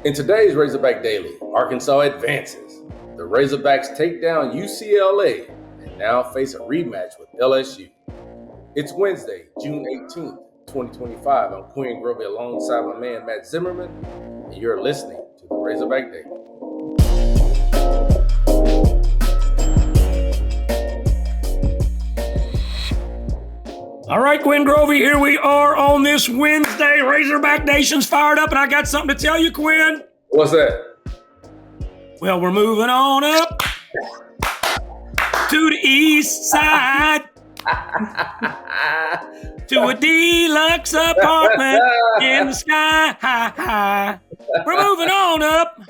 In today's Razorback Daily, Arkansas advances. The Razorbacks take down UCLA and now face a rematch with LSU. It's Wednesday, June 18th, 2025. I'm Quinn Grovey alongside my man Matt Zimmerman, and you're listening to the Razorback Daily. All right, Quinn Grovey, here we are on this Wednesday. Razorback Nation's fired up, and I got something to tell you, Quinn. What's that? Well, we're moving on up to the east side to a deluxe apartment in the sky. We're moving on up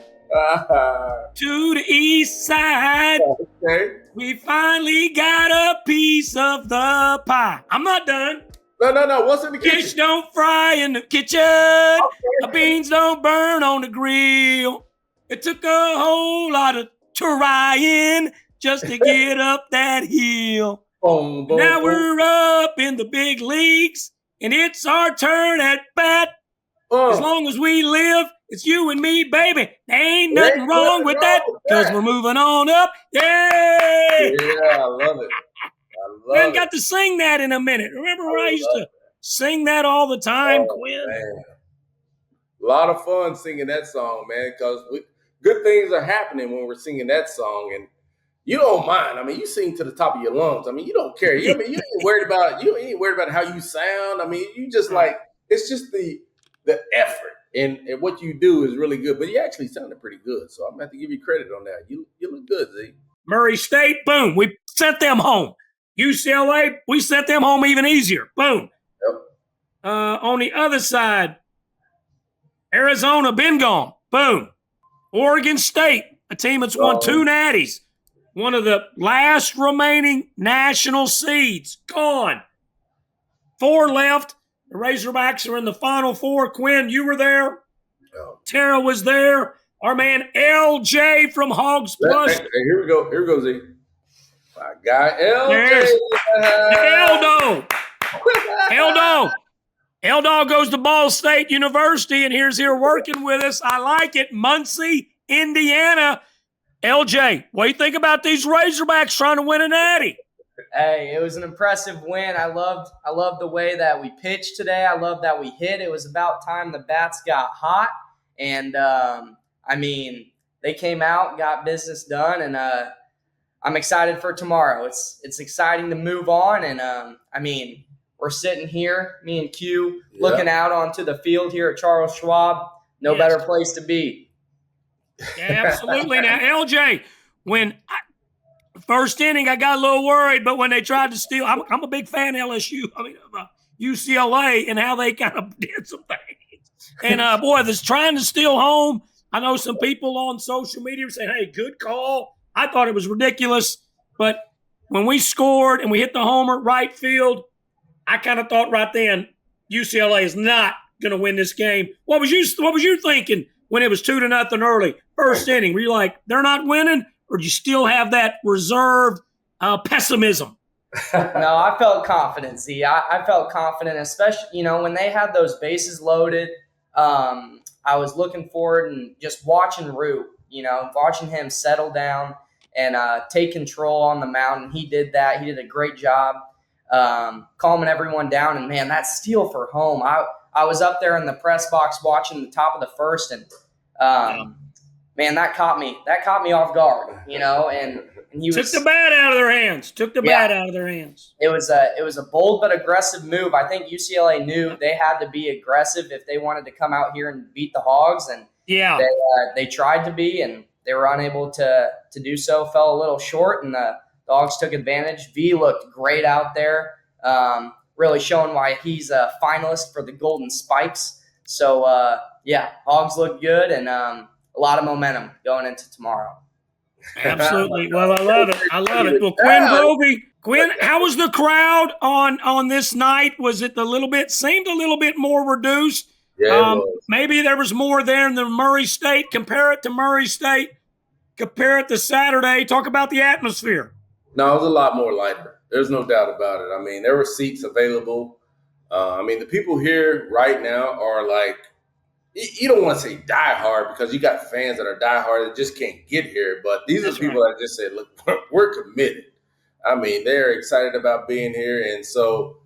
to the east side. Okay. We finally got a piece of the pie. I'm not done. No. What's in the kitchen? Fish don't fry in the kitchen. The beans don't burn on the grill. It took a whole lot of trying just to get up that hill. Boom. Now we're up in the big leagues, and it's our turn at bat. As long as we live, it's you and me, baby. There ain't nothing wrong with that because we're moving on up. Yay! Yeah, I love it. I haven't got to sing that in a minute. Remember when I used to sing that all the time, Quinn? Man. A lot of fun singing that song, man, because good things are happening when we're singing that song, and you don't mind. I mean, you sing to the top of your lungs. I mean, you don't care. You ain't worried about how you sound. I mean, you just like, it's just the effort and what you do is really good. But you actually sounded pretty good, so I'm gonna have to give you credit on that. You look good, Z. Murray State, boom, we sent them home. UCLA, we sent them home even easier. Boom. Yep. On the other side, Arizona, been gone. Boom. Oregon State, a team that's won 2 natties. One of the last remaining national seeds. Gone. 4 left. The Razorbacks are in the Final Four. Quinn, you were there. Oh. Tara was there. Our man LJ from Hogs Plus. Hey, here we go, Z. My guy, LJ. There's L-Dog goes to Ball State University, and here's here working with us. I like it. Muncie, Indiana. LJ, what do you think about these Razorbacks trying to win a natty? Hey, it was an impressive win. I loved the way that we pitched today. I loved that we hit. It was about time the bats got hot. And, they came out, got business done, and I'm excited for tomorrow. It's exciting to move on, and, we're sitting here, me and Q, looking out onto the field here at Charles Schwab. No better place to be. Yeah, absolutely. Now, LJ, first inning, I got a little worried, but when they tried to steal, I'm a big fan of LSU. UCLA and how they kind of did some things. And, this trying to steal home. I know some people on social media were saying, hey, good call. I thought it was ridiculous. But when we scored and we hit the homer right field, I kind of thought right then UCLA is not going to win this game. What was you thinking when it was 2-0 early, first inning? Were you like, they're not winning? Or do you still have that reserved pessimism? No, I felt confident, Z. I felt confident, especially, when they had those bases loaded. I was looking forward and just watching Root, watching him settle down and take control on the mound. And he did that. He did a great job calming everyone down. And, man, that steal for home. I was up there in the press box watching the top of the first, and man, that caught me off guard, and he took the bat out of their hands. It was a bold but aggressive move. I think UCLA knew they had to be aggressive if they wanted to come out here and beat the Hogs, and they tried to be, and they were unable to do so. Fell a little short, and the Hogs took advantage. V looked great out there, really showing why he's a finalist for the Golden Spikes. So Hogs look good, and a lot of momentum going into tomorrow. Absolutely. Well, I love it. Well, Quinn, how was the crowd on this night? Was it seemed a little bit more reduced? Yeah, maybe there was more there than Murray State. Compare it to Murray State. Compare it to Saturday. Talk about the atmosphere. No, it was a lot more lighter. There's no doubt about it. I mean, there were seats available. The people here right now are like, you don't want to say diehard because you got fans that are diehard that just can't get here. But these are people that just say, look, we're committed. I mean, they're excited about being here. And so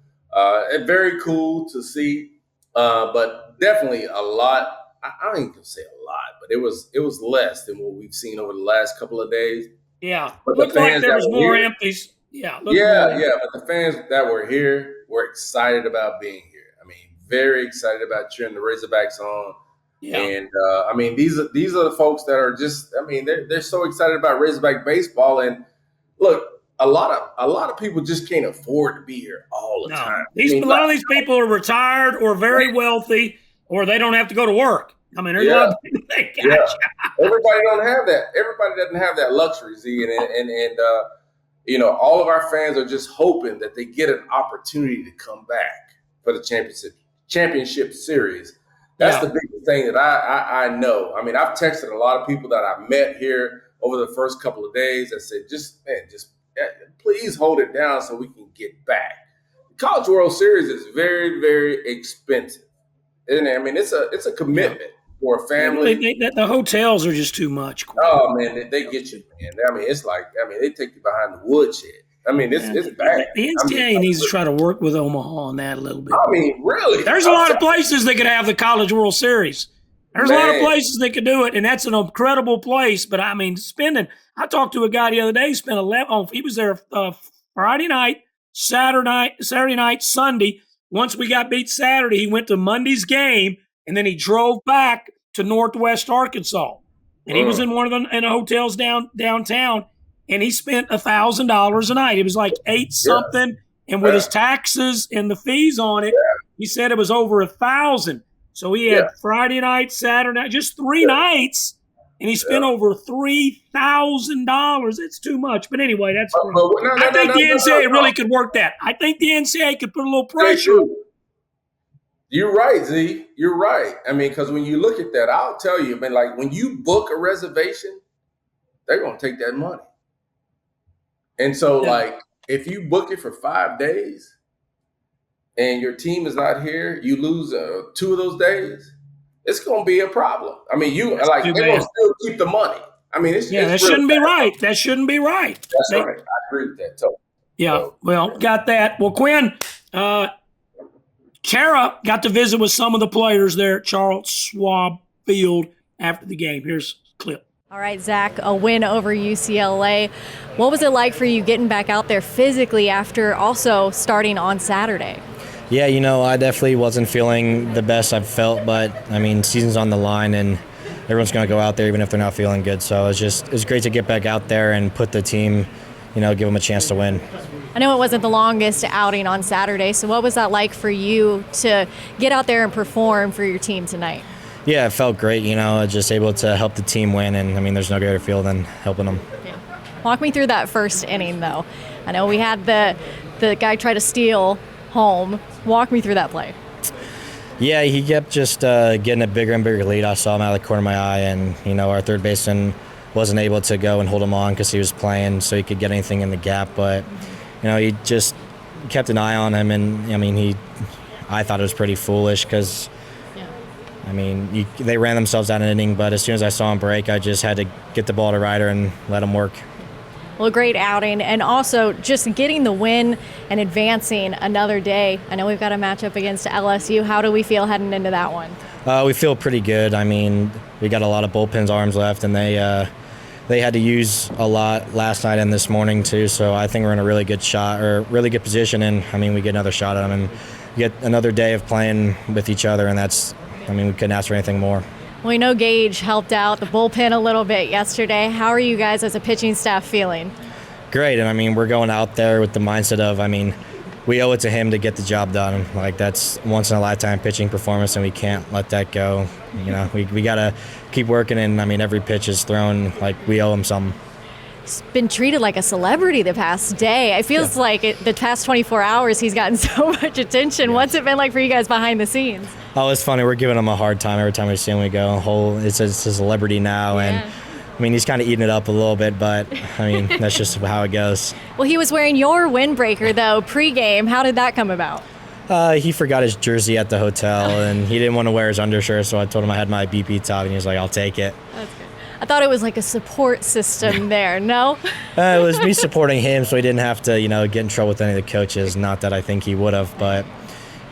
very cool to see. But definitely a lot. I don't even say a lot, but it was less than what we've seen over the last couple of days. Yeah. But Looked like there was more empties. Yeah. But the fans that were here were excited about being here. I mean, very excited about cheering the Razorbacks on. Yeah. And I mean, these are the folks that are just. I mean, they're so excited about Razorback baseball. And look, a lot of people just can't afford to be here all the time. A lot of these people are retired or very wealthy, or they don't have to go to work. I mean, there's a lot of people that Everybody don't have that. Everybody doesn't have that luxury, Z. And you know, all of our fans are just hoping that they get an opportunity to come back for the championship series. That's the biggest thing that I know. I mean, I've texted a lot of people that I met here over the first couple of days that said, just please hold it down so we can get back. The College World Series is very, very expensive. And I mean, it's a commitment for a family. The hotels are just too much. Oh man, they get you, man. I mean, it's like, they take you behind the woodshed. I mean, it's bad. The NCAA needs to try to work with Omaha on that a little bit. I mean, really? There's a lot of places that could have the College World Series. There's a lot of places that could do it, and that's an incredible place. But I mean, I talked to a guy the other day. He spent 11. He was there Friday night, Saturday night, Sunday. Once we got beat Saturday, he went to Monday's game, and then he drove back to Northwest Arkansas. And he was in one of the hotels downtown, and he spent $1,000 a night. It was like $8 something, and with his taxes and the fees on it, he said it was over $1,000. So he had Friday night, Saturday night, just 3 nights, and he spent over $3,000. It's too much. But anyway, that's I think the NCAA really could work that. I think the NCAA could put a little pressure. You're right, Z. You're right. I mean, because when you look at that, I'll tell you, man, like when you book a reservation, they're going to take that money. And so, like, if you book it for 5 days and your team is not here, you lose 2 of those days, it's going to be a problem. I mean, they're going to still keep the money. I mean, that shouldn't be right. That shouldn't be right. That's right. I agree with that totally. Yeah, well, got that. Well, Quinn, Kara got to visit with some of the players there at Charles Schwab Field after the game. Here's a clip. All right, Zach, a win over UCLA. What was it like for you getting back out there physically after also starting on Saturday? Yeah, I definitely wasn't feeling the best I've felt, but, I mean, season's on the line and everyone's going to go out there even if they're not feeling good. So it was great to get back out there and put the team, give them a chance to win. I know it wasn't the longest outing on Saturday, so what was that like for you to get out there and perform for your team tonight? Yeah, it felt great, just able to help the team win, and, I mean, there's no greater feel than helping them. Yeah. Walk me through that first inning, though. I know we had the guy try to steal home. Walk me through that play. Yeah, he kept just getting a bigger and bigger lead. I saw him out of the corner of my eye, and, our third baseman wasn't able to go and hold him on because he was playing so he could get anything in the gap, but he just kept an eye on him, and, I mean, I thought it was pretty foolish because, I mean, they ran themselves out of an inning, but as soon as I saw him break, I just had to get the ball to Ryder and let him work. Well, great outing, and also just getting the win and advancing another day. I know we've got a matchup against LSU. How do we feel heading into that one? We feel pretty good. I mean, we got a lot of bullpens arms left, and they had to use a lot last night and this morning too. So I think we're in a really good position, and I mean, we get another shot at them and get another day of playing with each other, and we couldn't ask for anything more. We know Gage helped out the bullpen a little bit yesterday. How are you guys as a pitching staff feeling? Great, and I mean, we're going out there with the mindset of, I mean, we owe it to him to get the job done. Like, that's once in a lifetime pitching performance, and we can't let that go. We got to keep working, and I mean, every pitch is thrown like we owe him something. He's been treated like a celebrity the past day. It feels like the past 24 hours he's gotten so much attention. Yeah. What's it been like for you guys behind the scenes? Oh, it's funny. We're giving him a hard time every time we see him. We go, it's a celebrity now, and I mean, he's kind of eating it up a little bit, but I mean, that's just how it goes. Well, he was wearing your windbreaker though pregame. How did that come about? He forgot his jersey at the hotel, and he didn't want to wear his undershirt, so I told him I had my BP top, and he was like, I'll take it. That's good. I thought it was like a support system there, no? It was me supporting him, so he didn't have to, get in trouble with any of the coaches. Not that I think he would have, but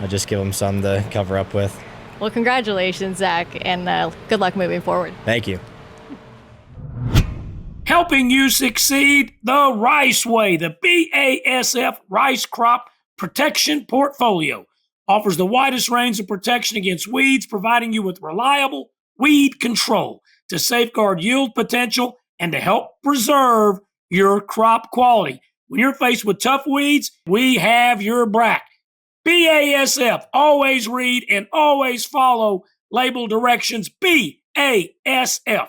I'll just give him something to cover up with. Well, congratulations, Zach, and good luck moving forward. Thank you. Helping you succeed the Rice Way. The BASF Rice Crop Protection Portfolio offers the widest range of protection against weeds, providing you with reliable weed control to safeguard yield potential and to help preserve your crop quality. When you're faced with tough weeds, we have your back. BASF, always read and always follow label directions. BASF.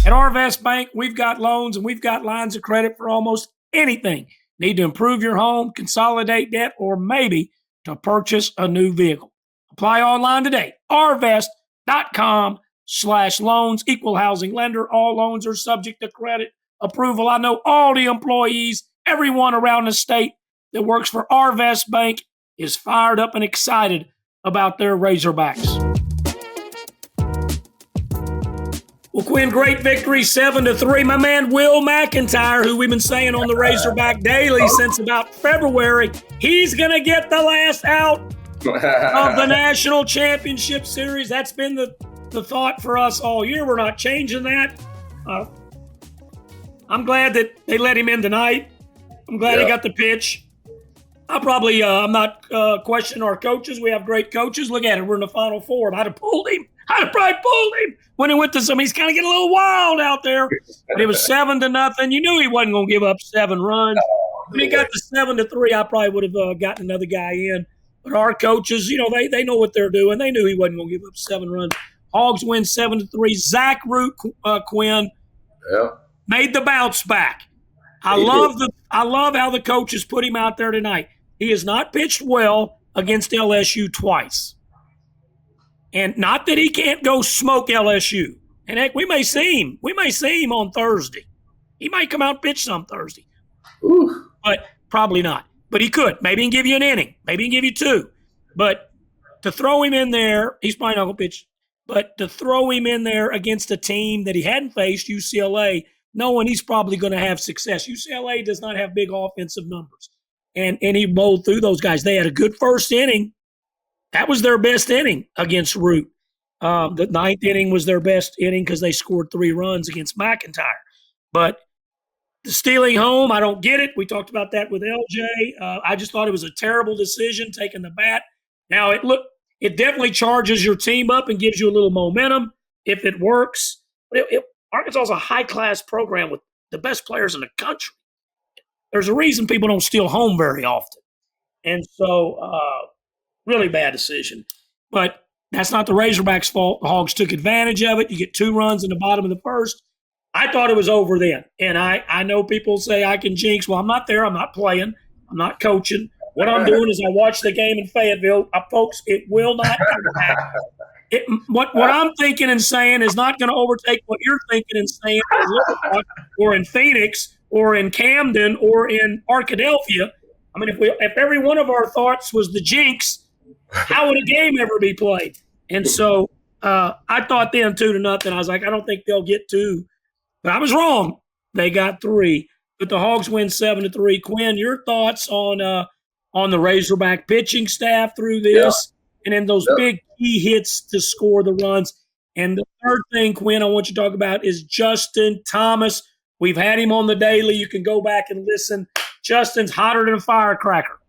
At Arvest Bank, we've got loans and we've got lines of credit for almost anything. Need to improve your home, consolidate debt, or maybe to purchase a new vehicle. Apply online today. Arvest.com/loans. Equal housing lender. All loans are subject to credit approval. I know all the employees, everyone around the state that works for Arvest Bank is fired up and excited about their Razorbacks. Well, Quinn, great victory, 7-3. My man Will McIntyre, who we've been saying on the Razorback Daily since about February, he's going to get the last out of the National Championship Series. That's been the thought for us all year. We're not changing that. I'm glad that they let him in tonight. I'm glad he got the pitch. I'm not questioning our coaches. We have great coaches. Look at it. We're in the Final Four. I'd have pulled him. I'd have probably pulled him when he went to some. He's kind of getting a little wild out there. But it was 7-0. You knew he wasn't going to give up 7 runs. When he got to 7-3, I probably would have gotten another guy in. But our coaches, they know what they're doing. They knew he wasn't going to give up 7 runs. Hogs win 7-3. Zach Root, Quinn, made the bounce back. I love how the coaches put him out there tonight. He has not pitched well against LSU twice. And not that he can't go smoke LSU. And heck, we may see him. We may see him on Thursday. He might come out and pitch some Thursday. Ooh. But probably not. But he could. Maybe he can give you an inning. Maybe he can give you 2. But to throw him in there, he's probably not going to pitch. But to throw him in there against a team that he hadn't faced, UCLA, knowing he's probably going to have success. UCLA does not have big offensive numbers. And he bowled through those guys. They had a good first inning. That was their best inning against Root. The 9th inning was their best inning because they scored 3 runs against McIntyre. But the stealing home, I don't get it. We talked about that with LJ. I just thought it was a terrible decision taking the bat. Now, it definitely charges your team up and gives you a little momentum if it works. Arkansas is a high-class program with the best players in the country. There's a reason people don't steal home very often. And so really bad decision. But that's not the Razorbacks' fault. The Hogs took advantage of it. You get 2 runs in the bottom of the first. I thought it was over then. And I know people say I can jinx. Well, I'm not there. I'm not playing. I'm not coaching. What I'm doing is I watch the game in Fayetteville. Folks, it will not come back. What I'm thinking and saying is not going to overtake what you're thinking and saying in Little Rock or in Phoenix or in Camden or in Arkadelphia. I mean, if every one of our thoughts was the jinx, how would a game ever be played? And so I thought then 2-0. I was like, I don't think they'll get 2. But I was wrong. They got 3. But the Hogs win 7-3. Quinn, your thoughts on the Razorback pitching staff through this, and then those big key hits to score the runs. And the third thing, Quinn, I want you to talk about is Justin Thomas. We've had him on the daily. You can go back and listen. Justin's hotter than a firecracker.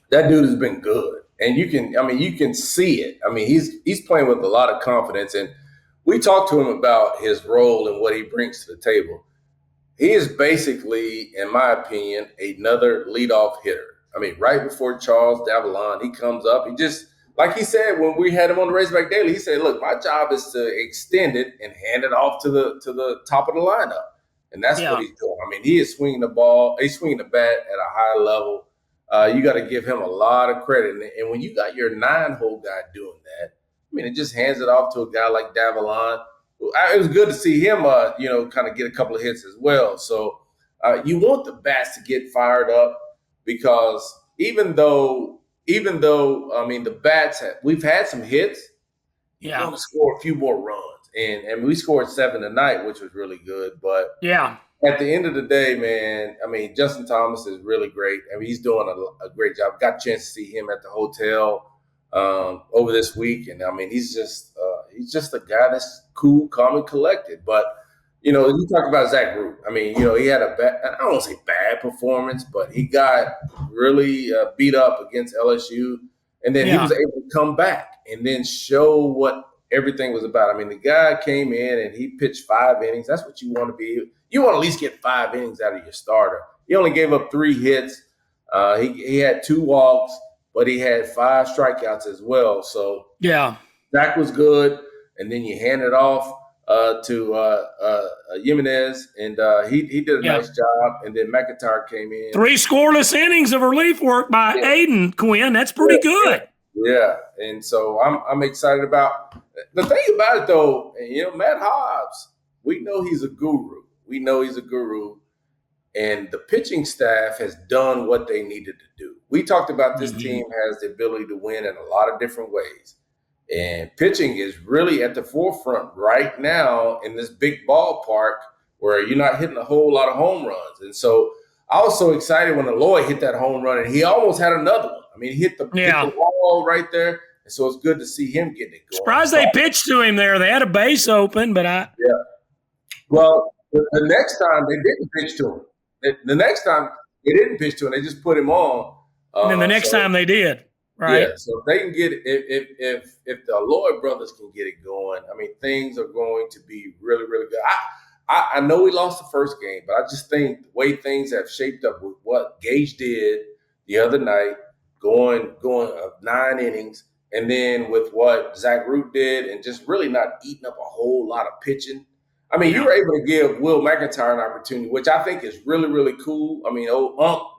That dude has been good. And you can see it. I mean, he's playing with a lot of confidence. And we talked to him about his role and what he brings to the table. He is basically, in my opinion, another leadoff hitter. I mean, right before Charles Davalon, he comes up. He just, like he said when we had him on the Razorback Daily, he said, look, my job is to extend it and hand it off to the top of the lineup. And that's what he's doing. I mean, he is swinging the ball. He's swinging the bat at a high level. You got to give him a lot of credit. And when you got your 9-hole guy doing that, I mean, it just hands it off to a guy like Davalon. It was good to see him, kind of get a couple of hits as well. So you want the bats to get fired up because even though I mean we've had some hits, you want to score a few more runs, and we scored 7 tonight, which was really good. But at the end of the day, man, I mean, Justin Thomas is really great. I mean, he's doing a great job. Got a chance to see him at the hotel over this week, and I mean, he's just a guy that's cool, calm, and collected. But you talk about Zach Root. I mean, he had I don't want to say bad performance, but he got really beat up against LSU, and then he was able to come back and then show what everything was about. I mean, the guy came in and he pitched 5 innings. That's what you want to be. You want to at least get 5 innings out of your starter. He only gave up 3 hits. He had 2 walks, but he had 5 strikeouts as well. So Zach was good, and then you hand it off to Jimenez, and he did a nice job. And then McIntyre came in. 3 scoreless innings of relief work by Aiden Quinn. That's pretty good. Yeah, and so I'm excited about the thing about it though. Matt Hobbs, we know he's a guru. And the pitching staff has done what they needed to do. We talked about this team has the ability to win in a lot of different ways. And pitching is really at the forefront right now in this big ballpark where you're not hitting a whole lot of home runs. And so I was so excited when Eloy hit that home run, and he almost had another one. I mean, he hit the wall right there. And so it's good to see him getting it going. Surprised they pitched to him there. They had a base open, but Well, the next time they didn't pitch to him. The next time they didn't pitch to him, they just put him on. And then the next time they did. Right. Yeah, so if they can get if the Lloyd brothers can get it going, I mean, things are going to be really, really good. I know we lost the first game, but I just think the way things have shaped up with what Gage did the other night, going 9 innings, and then with what Zach Root did, and just really not eating up a whole lot of pitching. I mean, you were able to give Will McIntyre an opportunity, which I think is really, really cool. I mean,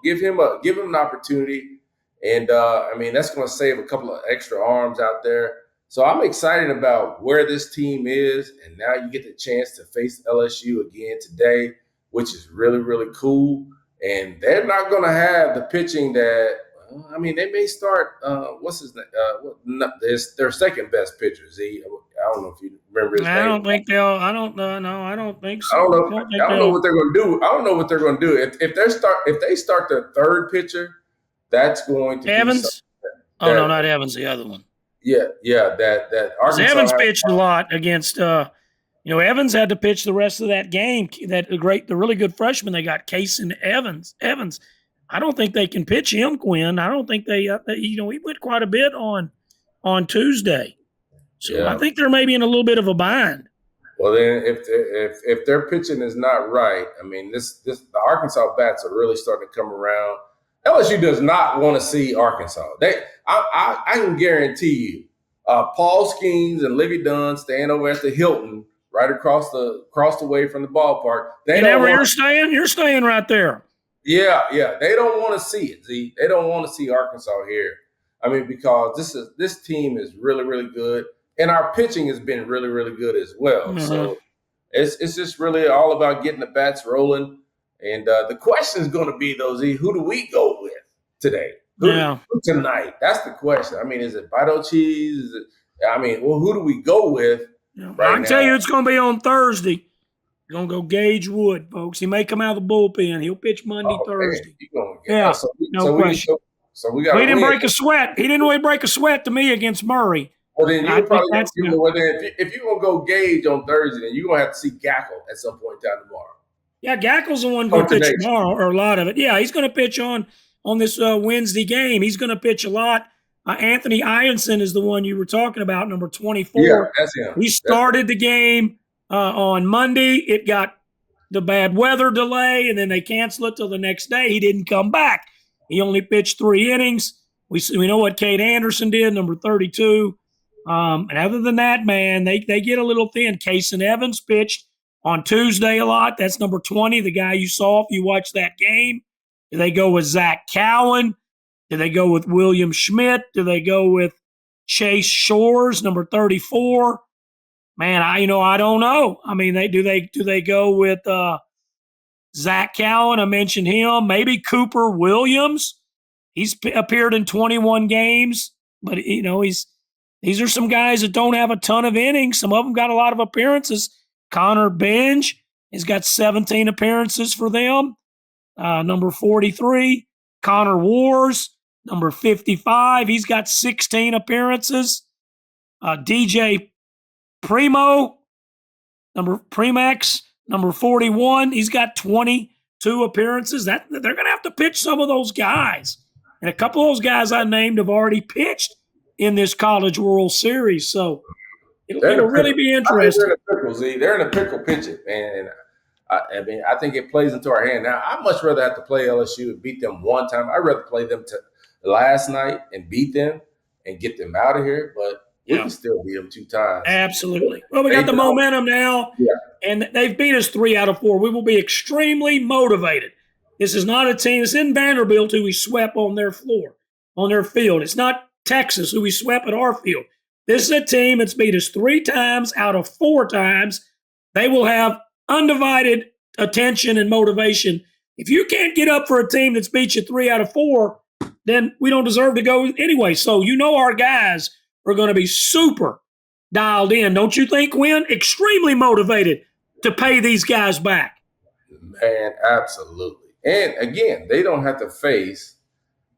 give him an opportunity. And, I mean, that's going to save a couple of extra arms out there. So I'm excited about where this team is. And now you get the chance to face LSU again today, which is really, really cool. And they're not going to have the pitching that I mean, they may start. What's his name? Their second best pitcher. I don't know if you remember his name. I don't think they'll. I don't know. No, I don't think so. I don't know what they're going to do. I don't know what they're going to do. If they start their third pitcher, that's going to Evans. Be no, not Evans. The other one. Yeah. That Arkansas Evans pitched a lot against. Evans had to pitch the rest of that game. The really good freshman they got, Kason Evans. I don't think they can pitch him, Quinn. I don't think they he went quite a bit on Tuesday. So I think they're maybe in a little bit of a bind. Well, then if their pitching is not right, I mean, the Arkansas bats are really starting to come around. LSU does not want to see Arkansas. I can guarantee you, Paul Skeens and Livy Dunn staying over at the Hilton right across the way from the ballpark. You're staying right there. Yeah. They don't want to see it. Z. They don't want to see Arkansas here. I mean, because this team is really, really good, and our pitching has been really, really good as well. Mm-hmm. So it's just really all about getting the bats rolling. And the question is going to be, though, Z, who do we go with today? Who tonight? That's the question. I mean, is it Vito Cheese? Who do we go with? I can tell you it's going to be on Thursday. You're going to go Gage Wood, folks. He may come out of the bullpen. He'll pitch Monday, Thursday. No question. We didn't break a sweat. He didn't really break a sweat to me against Murray. Well, then if you're going to go Gage on Thursday, then you're going to have to see Gackle at some point in time tomorrow. Yeah, Gackle's the one going to pitch tomorrow, or a lot of it. Yeah, he's going to pitch on this Wednesday game. He's going to pitch a lot. Anthony Ianson is the one you were talking about, number 24. Yeah, that's him. He started the game on Monday. It got the bad weather delay, and then they canceled it till the next day. He didn't come back. He only pitched 3 innings. We know what Cade Anderson did, number 32. And other than that, man, they get a little thin. Kason Evans pitched on Tuesday a lot. That's number 20, the guy you saw if you watched that game. Do they go with Zach Cowan? Do they go with William Schmidt? Do they go with Chase Shores, number 34? Man, I don't know. I mean, do they go with Zach Cowan? I mentioned him. Maybe Cooper Williams. He's appeared in 21 games, but these are some guys that don't have a ton of innings. Some of them got a lot of appearances. Connor Benj has got 17 appearances for them. Number 43, Connor Wars, number 55. He's got 16 appearances. DJ Primo, Primax, number 41. He's got 22 appearances. They're going to have to pitch some of those guys. And a couple of those guys I named have already pitched in this College World Series. So it'll really be interesting. They're in a pickle pitching, and I think it plays into our hand. Now, I'd much rather have to play LSU and beat them one time. I'd rather play them last night and beat them and get them out of here, but we can still beat them 2 times. Absolutely. Well, we got the momentum now, and they've beat us 3 out of 4. We will be extremely motivated. This is not a team. This isn't Vanderbilt who we swept on their floor, on their field. It's not Texas who we swept at our field. This is a team that's beat us 3 times out of 4 times. They will have undivided attention and motivation. If you can't get up for a team that's beat you 3 out of 4, then we don't deserve to go anyway. So our guys are going to be super dialed in. Don't you think, Quinn? Extremely motivated to pay these guys back. Man, absolutely. And again, they don't have to face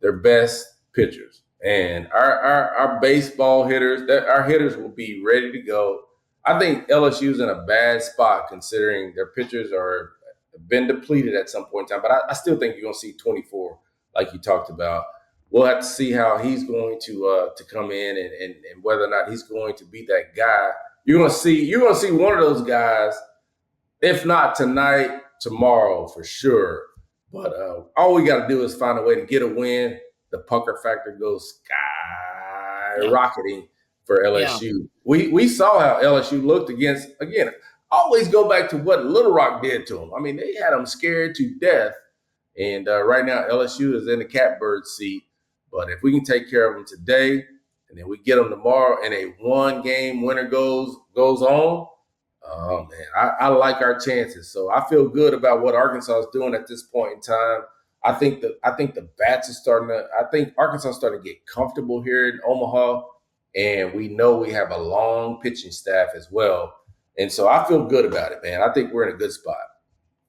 their best pitchers. And our baseball hitters, our hitters will be ready to go. I think LSU's in a bad spot considering their pitchers are been depleted at some point in time. But I still think you're going to see 24, like you talked about. We'll have to see how he's going to come in and whether or not he's going to be that guy. You're going to see one of those guys, if not tonight, tomorrow for sure. But all we got to do is find a way to get a win. The pucker factor goes skyrocketing for LSU. Yeah. We saw how LSU looked against, again, always go back to what Little Rock did to them. I mean, they had them scared to death. And right now, LSU is in the catbird seat. But if we can take care of them today, and then we get them tomorrow, and a 1-game winner goes on, oh man, I like our chances. So I feel good about what Arkansas is doing at this point in time. I think the bats are starting to. I think Arkansas is starting to get comfortable here in Omaha, and we know we have a long pitching staff as well. And so I feel good about it, man. I think we're in a good spot.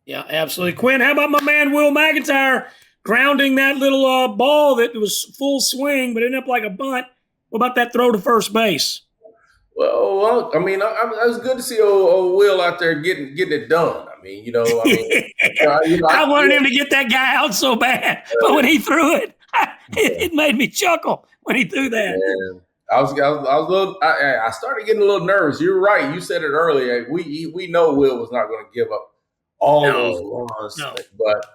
Yeah, absolutely. Quinn, how about my man Will McIntyre grounding that little ball that was full swing but ended up like a bunt? What about that throw to first base? Well, I mean, it was good to see old Will out there getting it done. I wanted him to get that guy out so bad, but when he threw it, it made me chuckle when he threw that. Man, I was a little. I started getting a little nervous. You're right. You said it earlier. We know Will was not going to give up all those runs, but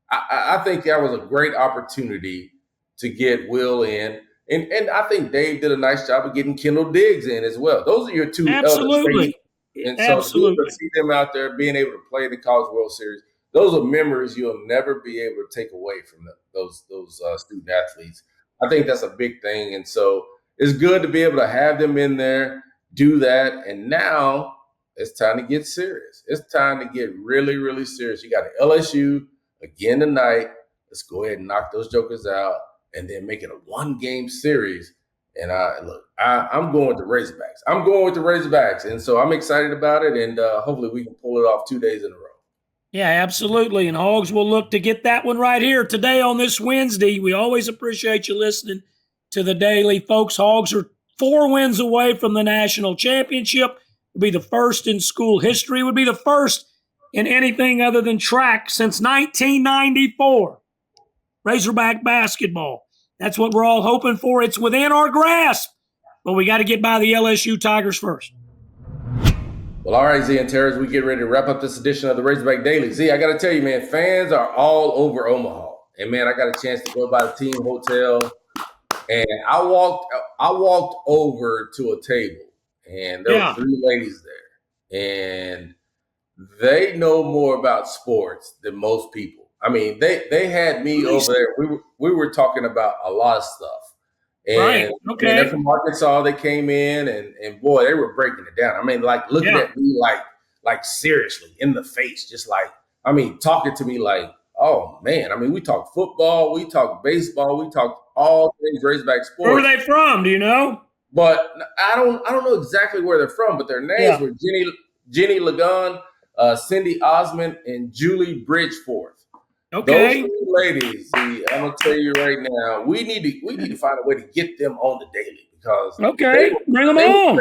I think that was a great opportunity to get Will in. And I think Dave did a nice job of getting Kendall Diggs in as well. Those are your 2 absolutely. And so absolutely. To see them out there being able to play the College World Series, those are memories you'll never be able to take away from those student athletes. I think that's a big thing. And so it's good to be able to have them in there, do that. And now it's time to get serious. It's time to get really, really serious. You got LSU again tonight. Let's go ahead and knock those jokers out and then make it a 1-game series. And I'm going with the Razorbacks. I'm going with the Razorbacks. And so I'm excited about it. And hopefully we can pull it off 2 days in a row. Yeah, absolutely. And Hogs will look to get that one right here today on this Wednesday. We always appreciate you listening to the Daily. Folks, Hogs are 4 wins away from the national championship. Would be the first in school history. Would be the first in anything other than track since 1994. Razorback basketball. That's what we're all hoping for. It's within our grasp. But we got to get by the LSU Tigers first. Well, all right, Z and Terrors, we get ready to wrap up this edition of the Razorback Daily. Z, I got to tell you, man, fans are all over Omaha. And, man, I got a chance to go by the team hotel. And I walked over to a table, and there were 3 ladies there. And they know more about sports than most people. I mean, they had me over there. We were talking about a lot of stuff. And, right. Okay. And they're from Arkansas. They came in and boy, they were breaking it down. I mean, like looking at me like seriously in the face, just like, I mean, talking to me like Oh man, I mean, we talk football, we talk baseball, we talk all things Razorback sports. Where are they from? Do you know? But I don't know exactly where they're from, but their names were Jenny Lagun, Cindy Osmond, and Julie Bridgeforth. Okay. Those two ladies, I'm gonna tell you right now, we need to find a way to get them on the daily because bring them on.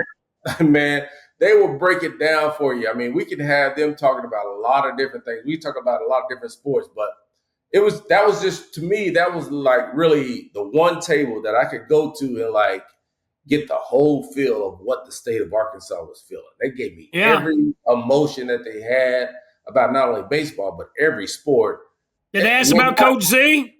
Man, they will break it down for you. I mean, we can have them talking about a lot of different things. We talk about a lot of different sports, but that was just, to me, that was like really the one table that I could go to and like get the whole feel of what the state of Arkansas was feeling. They gave me every emotion that they had about not only baseball, but every sport. Did they ask about Coach Z?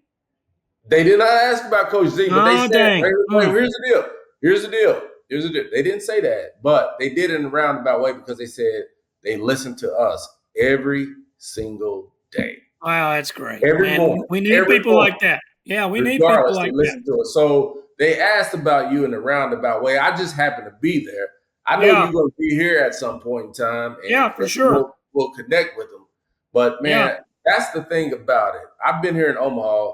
They did not ask about Coach Z, but they said, wait, here's the deal. Here's the deal. They didn't say that, but they did it in a roundabout way because they said they listened to us every single day. Wow, that's great. Every morning. We need people like that. Yeah, we need people like that. Listen to it. So they asked about you in a roundabout way. I just happened to be there. I know you're going to be here at some point in time. And for sure. We'll connect with them. But, man, that's the thing about it. I've been here in Omaha.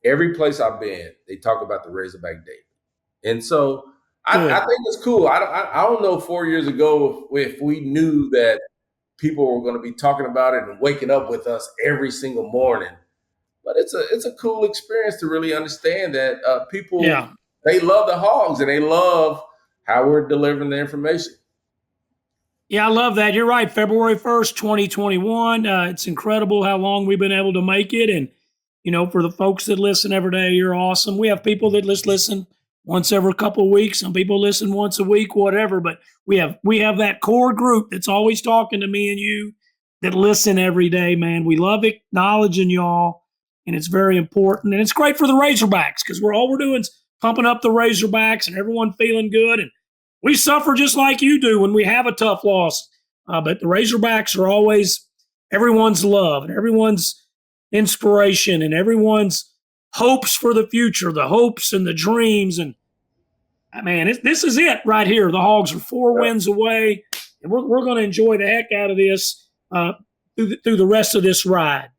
Every place I've been, they talk about the Razorback Day. And so I think it's cool. I don't know 4 years ago if we knew that people were going to be talking about it and waking up with us every single morning. But it's a cool experience to really understand that people, they love the Hogs and they love how we're delivering the information. Yeah, I love that. You're right. February 1st, 2021. It's incredible how long we've been able to make it. And, you know, for the folks that listen every day, you're awesome. We have people that listen once every couple of weeks. Some people listen once a week, whatever. But we have that core group that's always talking to me and you that listen every day, man. We love acknowledging y'all, and it's very important. And it's great for the Razorbacks because all we're doing is pumping up the Razorbacks and everyone feeling good. And we suffer just like you do when we have a tough loss. But the Razorbacks are always everyone's love and everyone's inspiration and everyone's hopes for the future, the hopes and the dreams. And, man, this is it right here. The Hogs are 4 wins away, and we're going to enjoy the heck out of this through the rest of this ride.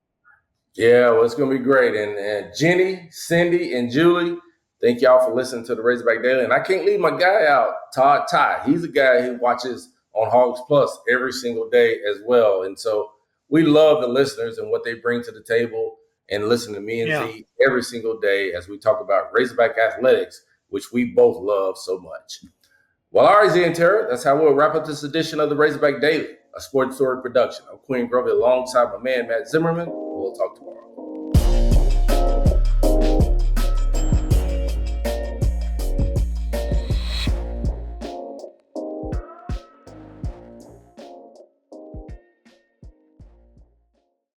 Yeah, well, it's going to be great. And Jenny, Cindy, and Julie, thank y'all for listening to the Razorback Daily. And I can't leave my guy out, Todd Ty. He's a guy who watches on Hogs Plus every single day as well. And so we love the listeners and what they bring to the table and listen to me and Z every single day as we talk about Razorback athletics, which we both love so much. Well, all right, Z and Tara, that's how we'll wrap up this edition of the Razorback Daily, a Sports Story production. I'm Queen Grovey alongside my man, Matt Zimmerman. We'll talk tomorrow.